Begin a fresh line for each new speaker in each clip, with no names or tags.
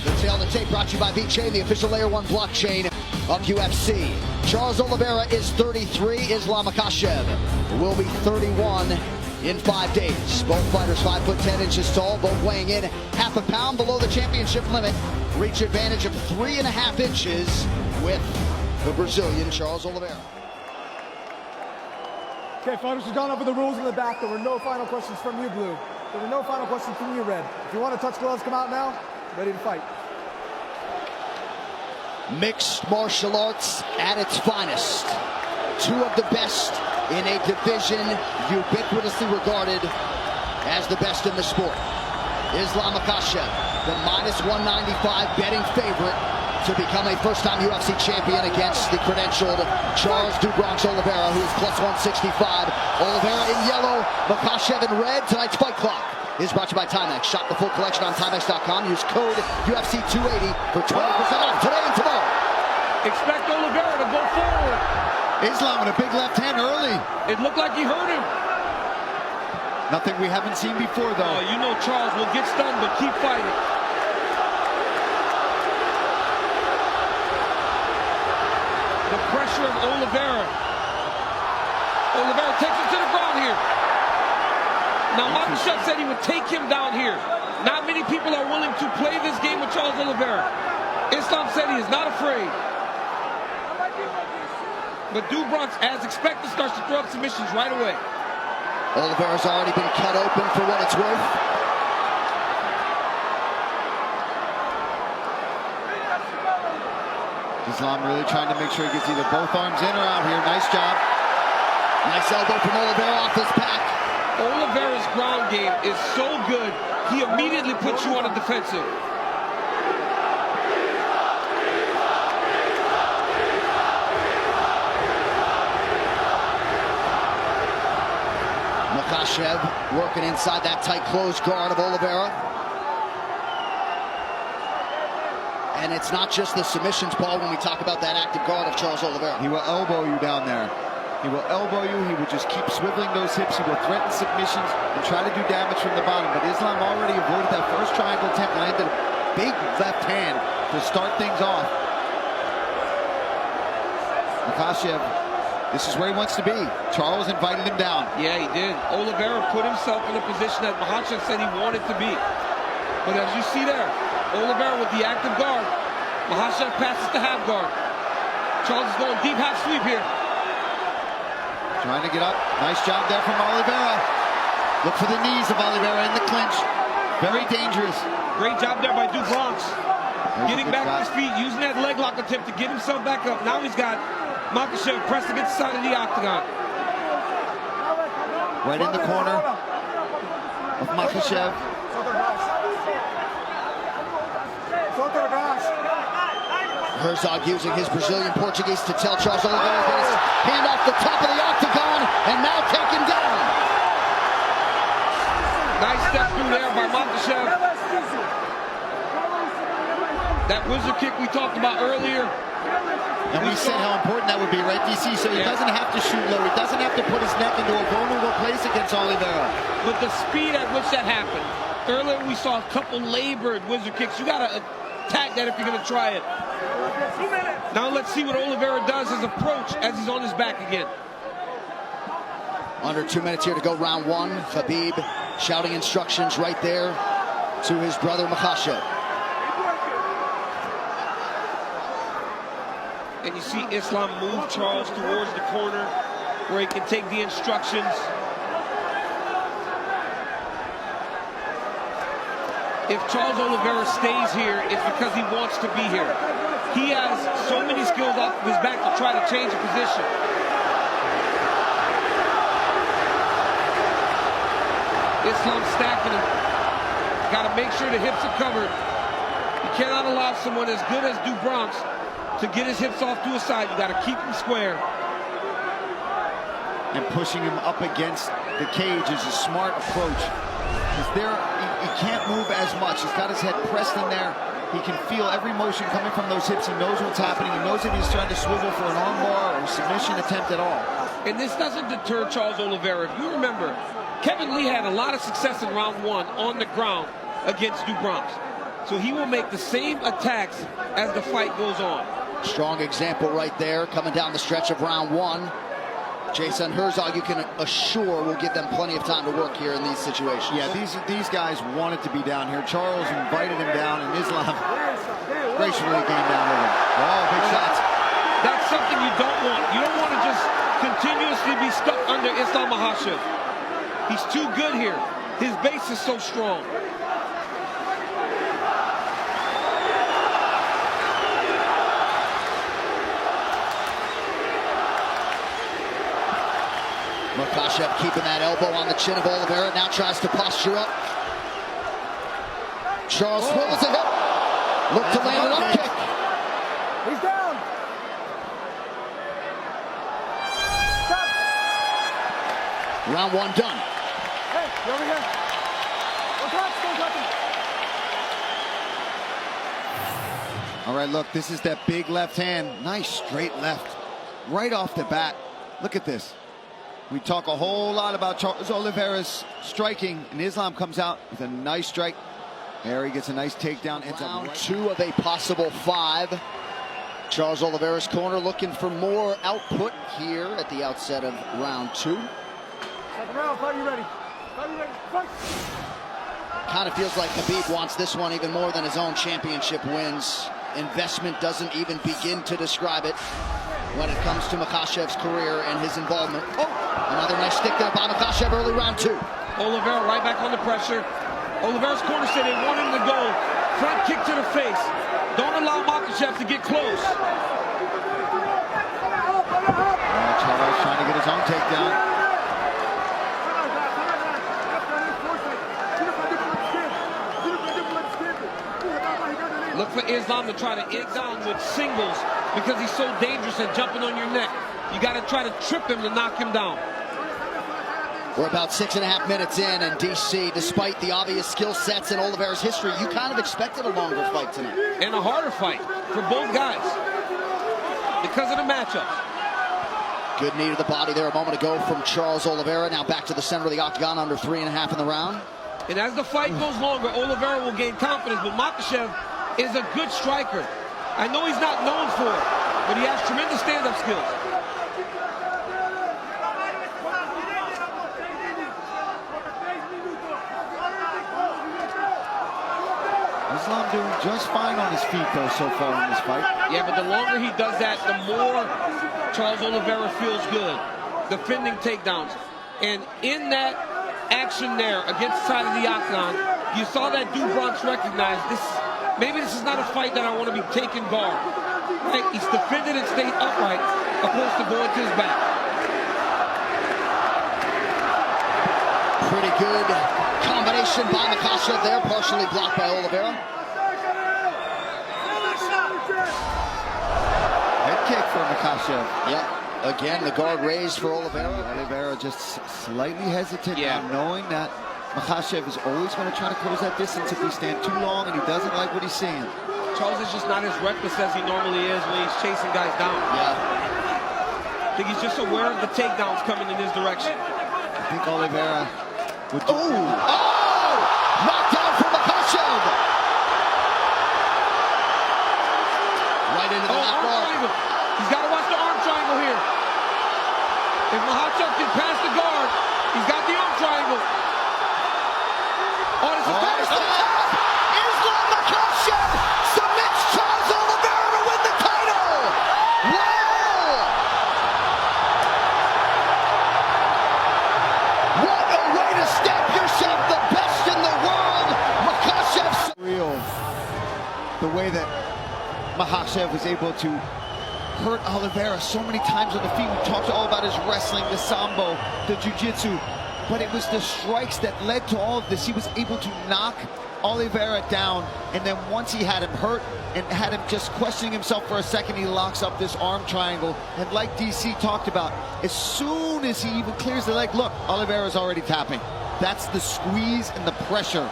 The tail of the tape brought to you by VeChain, the official Layer 1 blockchain of UFC. Charles Oliveira is 33. Islam Makhachev will be 31 in 5 days. Both fighters 5 foot 10 inches tall, both weighing in half a pound below the championship limit. Reach advantage of 3.5 inches with the Brazilian Charles Oliveira.
Okay, fighters, we've gone over the rules in the back. There were no final questions from you, Blue. There were no final questions from you, Red. If you want to touch gloves, come out now. Ready to fight.
Mixed martial arts at its finest. Two of the best in a division ubiquitously regarded as the best in the sport. Islam Makhachev, the -195 betting favorite to become a first-time UFC champion against the credentialed Charles "Do Bronx" Oliveira, who is +165. Oliveira in yellow, Makhachev in red. Tonight's fight clock is brought to you by Timex. Shop the full collection on Timex.com. Use code UFC280 for 20% off today and tomorrow.
Expect Oliveira to go forward.
Islam with a big left hand early.
It looked like he hurt him.
Nothing we haven't seen before, though.
You know Charles will get stunned, but keep fighting. The pressure of Oliveira. Oliveira takes him to the ground here. Now, Makhachev said he would take him down here. Not many people are willing to play this game with Charles Oliveira. Islam said he is not afraid. But Do Bronx, as expected, starts to throw up submissions right away.
Oliveira's already been cut open for what it's worth.
Islam really trying to make sure he gets either both arms in or out here. Nice job.
Nice elbow from Oliveira off his pack.
Oliveira's ground game is so good, he immediately puts you on the defensive.
Makhachev working inside that tight closed guard of Oliveira. And it's not just the submissions, Paul, when we talk about that active guard of Charles Oliveira.
He will elbow you down there. He will elbow you. He will just keep swiveling those hips. He will threaten submissions and try to do damage from the bottom. But Islam already avoided that first triangle attempt, landed a big left hand to start things off. Makhachev, this is where he wants to be. Charles invited him down.
Yeah, he did. Oliveira put himself in a position that Makhachev said he wanted to be. But as you see there, Oliveira with the active guard. Makhachev passes to half guard. Charles is going deep half sweep here.
Trying to get up. Nice job there from Oliveira. Look for the knees of Oliveira in the clinch. Very dangerous.
Great job there by Do Bronx. Getting back to his feet, using that leg lock attempt to get himself back up. Now he's got Makhachev pressed against the side of the octagon.
Right in the corner of Makhachev.
Herzog using his Brazilian Portuguese to tell Charles Oliveira to get his hand off the top of the octagon and now taken down.
Nice step through there by Makhachev. That wizard kick we talked about earlier.
And we said how important that would be, right, DC? So he doesn't have to shoot low. He doesn't have to put his neck into a vulnerable place against Oliveira.
With the speed at which that happened. Earlier we saw a couple labored wizard kicks. You got to attack that if you're going to try it. Now let's see what Oliveira does his approach as he's on his back again.
Under 2 minutes here to go, round one. Khabib shouting instructions right there to his brother Makhachev.
And you see Islam move Charles towards the corner where he can take the instructions. If Charles Oliveira stays here, it's because he wants to be here. He has so many skills off of his back to try to change the position. Islam stacking him. Got to make sure the hips are covered. You cannot allow someone as good as Do Bronx to get his hips off to his side. You got to keep him square.
And pushing him up against the cage is a smart approach. He can't move as much. He's got his head pressed in there. He can feel every motion coming from those hips. He knows what's happening. He knows if he's trying to swivel for an armbar or a submission attempt at all.
And this doesn't deter Charles Oliveira. If you remember, Kevin Lee had a lot of success in round one on the ground against Do Bronx. So he will make the same attacks as the fight goes on.
Strong example right there, coming down the stretch of round one. Jason Herzog, you can assure, will give them plenty of time to work here in these situations.
Yeah, these guys wanted to be down here. Charles invited him down, and Islam graciously came down with him. Oh, big shots.
That's something you don't want. You don't want to just continuously be stuck under Islam Makhachev. He's too good here. His base is so strong.
Makhachev keeping that elbow on the chin of Oliveira, now tries to posture up. Charles swivels it up. Look to land an up kick.
He's down. Stop.
Round one done.
Hey, you over here. Don't touch him.
All right, look, this is that big left hand. Nice straight left. Right off the bat. Look at this. We talk a whole lot about Charles Oliveira's striking, and Islam comes out with a nice strike. There he gets a nice takedown. Ends up
Round
right.
two of a possible 5. Charles Oliveira's corner looking for more output here at the outset of round 2.
Second round, fight you ready. Fight you ready. Fight.
Kind of feels like Khabib wants this one even more than his own championship wins. Investment doesn't even begin to describe it when it comes to Makhachev's career and his involvement. Oh, another nice stick there by Makhachev early round 2.
Oliveira right back under pressure. Oliveira's corner said they want him to go. Front kick to the face. Don't allow Makhachev to get close.
Charles trying to get his own takedown.
Look for Islam to try to get down with singles because he's so dangerous at jumping on your neck. You got to try to trip him to knock him down.
We're about 6.5 minutes in, and DC, despite the obvious skill sets in Oliveira's history, you kind of expected a longer fight tonight.
And a harder fight for both guys because of the matchup.
Good knee to the body there a moment ago from Charles Oliveira. Now back to the center of the octagon, under 3.5 in the round.
And as the fight goes longer, Oliveira will gain confidence, but Makhachev is a good striker. I know he's not known for it, but he has tremendous stand-up skills.
Islam doing just fine on his feet, though, so far in this fight.
Yeah, but the longer he does that, the more Charles Oliveira feels good. Defending takedowns. And in that action there against the side of the octagon, you saw that Du Bronx recognize this. Maybe this is not a fight that I want to be taking guard. Right? He's defended and stayed upright opposed to going to his back.
Pretty good combination by Makhachev there, partially blocked by Oliveira.
Head kick for Makhachev.
Yeah, again, the guard raised for Oliveira.
Oliveira just slightly hesitant,
Yeah.
knowing that Makhachev is always going to try to close that distance if we stand too long, and he doesn't like what he's seeing.
Charles is just not as reckless as he normally is when he's chasing guys down.
Yeah.
I think he's just aware of the takedowns coming in his direction.
I think Oliveira would do.
Oh! Knocked down from Makhachev. Right into the
arm
left guard.
triangle. He's got to watch the arm triangle here. If Makhachev can pass the guard, he's got the arm triangle. Oh, this is
There's the tap. Islam Makhachev submits Charles Oliveira to win the title. Wow! What a way to stamp yourself the best in the world. Makhachev.
Real. The way that Makhachev was able to hurt Oliveira so many times on the feet. We talked all about his wrestling, the sambo, the jiu-jitsu, but it was the strikes that led to all of this. He was able to knock Oliveira down, and then once he had him hurt and had him just questioning himself for a second, he locks up this arm triangle. And like DC talked about, as soon as he even clears the leg, look, Oliveira's already tapping. That's the squeeze and the pressure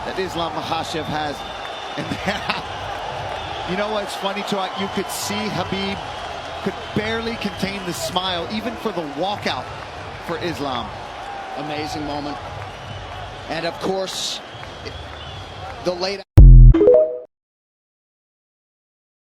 that Islam Makhachev has. And you know what's funny, too? You could see Khabib could barely contain the smile, even for the walkout for Islam.
Amazing moment. And of course, the late